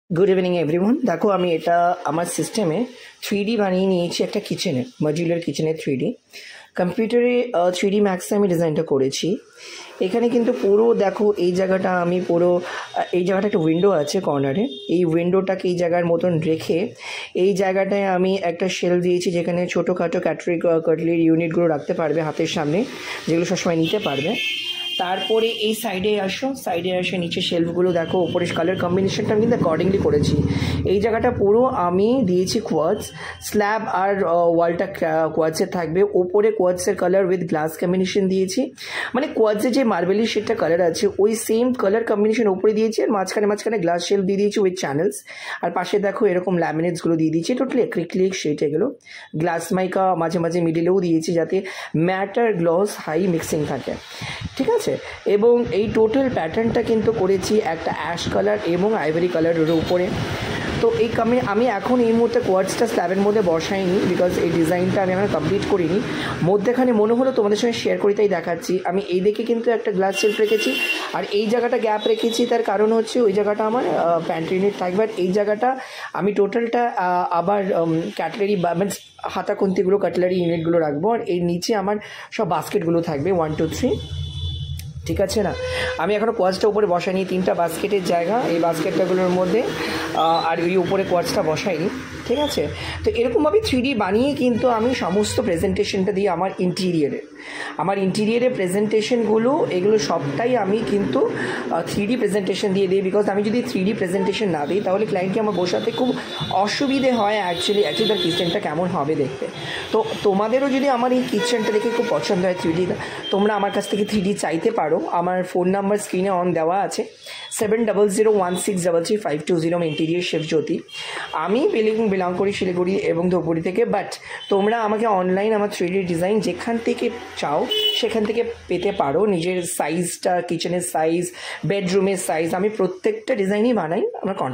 Good evening everyone. দেখো আমি এটা আমার সিস্টেমে 3D বানিয়ে নিয়েছি একটা কিচেনে, মডিউলার কিচেনে 3D কম্পিউটারে 3D ম্যাক্সে আমি ডিজাইনটা করেছি। এখানে কিন্তু পুরো দেখো এই জায়গাটা আমি পুরো এই জায়গাটা একটা উইন্ডো আছে কর্নারে, এই উইন্ডোটাকে এই জায়গার মতন রেখে এই জায়গাটায় আমি একটা শেলফ দিয়েছি যেখানে ছোটোখাটো কাটলেরি ইউনিটগুলো রাখতে পারবে হাতের সামনে, যেগুলো সবসময় নিতে পারবে। তারপরে এই সাইডে আসে নিচে শেলফগুলো দেখো, ওপরে কালার কম্বিনেশনটা আমি কিন্তু অ্যাকর্ডিংলি করেছি। এই জায়গাটা পুরো আমি দিয়েছি কোয়ার্টজ স্ল্যাব, আর ওয়ালটা কোয়ার্টসের থাকবে, ওপরে কোয়ার্টসের কালার উইথ গ্লাস কম্বিনেশন দিয়েছি, মানে কোয়ার্টসের যে মার্বেলি শেডটা কালার আছে ওই সেম কালার কম্বিনেশন ওপরে দিয়েছি, আর মাঝখানে গ্লাস শেলফ দিয়ে দিয়েছি উইথ চ্যানেলস, আর পাশে দেখো এরকম ল্যামিনেটসগুলো দিয়ে দিয়েছি, টোটালি অ্যাক্রিলিক শেড এগুলো। গ্লাস মাইকা মাঝে মাঝে মিডিলেও দিয়েছি যাতে ম্যাট আর গ্লস হাই মিক্সিং থাকে, ঠিক আছে। এবং এই টোটাল প্যাটার্নটা কিন্তু করেছি একটা অ্যাশ কালার এবং আইভরি কালারের উপরে। তো আমি এখন এই মুহূর্তে কোয়ার্টসটা স্ল্যাবের মধ্যে বসাইনি, বিকজ এই ডিজাইনটা আমি এখন কমপ্লিট করিনি। মধ্যেখানে মনে হলো তোমাদের সঙ্গে শেয়ার করি তাই দেখাচ্ছি। আমি এই দিকে কিন্তু একটা গ্লাস শেলফ রেখেছি, আর এই জায়গাটা গ্যাপ রেখেছি, তার কারণ হচ্ছে ওই জায়গাটা আমার প্যান্ট্রি ইউনিট থাকবে, আর এই জায়গাটা আমি টোটালটা আবার ক্যাটলারি মিনস হাতাখুন্তিগুলো কাটলারি ইউনিটগুলো রাখবো, আর এই নিচে আমার সব বাস্কেটগুলো থাকবে 1 2 3, ঠিক আছে না। আমি এখনও কোয়ার্টসটা উপরে বসাইনি, 3টা বাস্কেটের জায়গা এই বাস্কেটটাগুলোর মধ্যে, আর ওই উপরে কোয়ার্টসটা বসাইনি, ঠিক আছে। তো এরকমভাবে 3D বানিয়ে কিন্তু আমি সমস্ত প্রেজেন্টেশনটা দিই আমার ইন্টিরিয়ারে প্রেজেন্টেশনগুলো এগুলো সবটাই আমি কিন্তু 3D প্রেজেন্টেশন দিয়ে দিই, বিকজ আমি যদি 3D প্রেজেন্টেশন না দিই তাহলে ক্লায়েন্টকে আমার বসাতে খুব অসুবিধে হয় অ্যাকচুয়ালি তার কিচেনটা কেমন হবে দেখতে। তো তোমাদেরও যদি আমার এই কিচেনটা দেখে খুব পছন্দ হয় 3D, তোমরা আমার কাছ থেকে 3D চাইতে পারো। আমার ফোন নাম্বার স্ক্রিনে অন দেওয়া আছে, 7001633520, ইন্টিরিয়ার শেফ জ্যোতি। আমি বিলং করি শিলিগুড়ি এবং ধূপগুড়ি থেকে, বাট তোমরা আমাকে অনলাইন আমার 3D ডিজাইন যেখান থেকে চাও সেখান থেকে পেতে পারো। নিজের সাইজটা, কিচেনের সাইজ, বেডরুমের সাইজ, আমি প্রত্যেকটা ডিজাইনই বানাই। আমার কন্ট্যাক্ট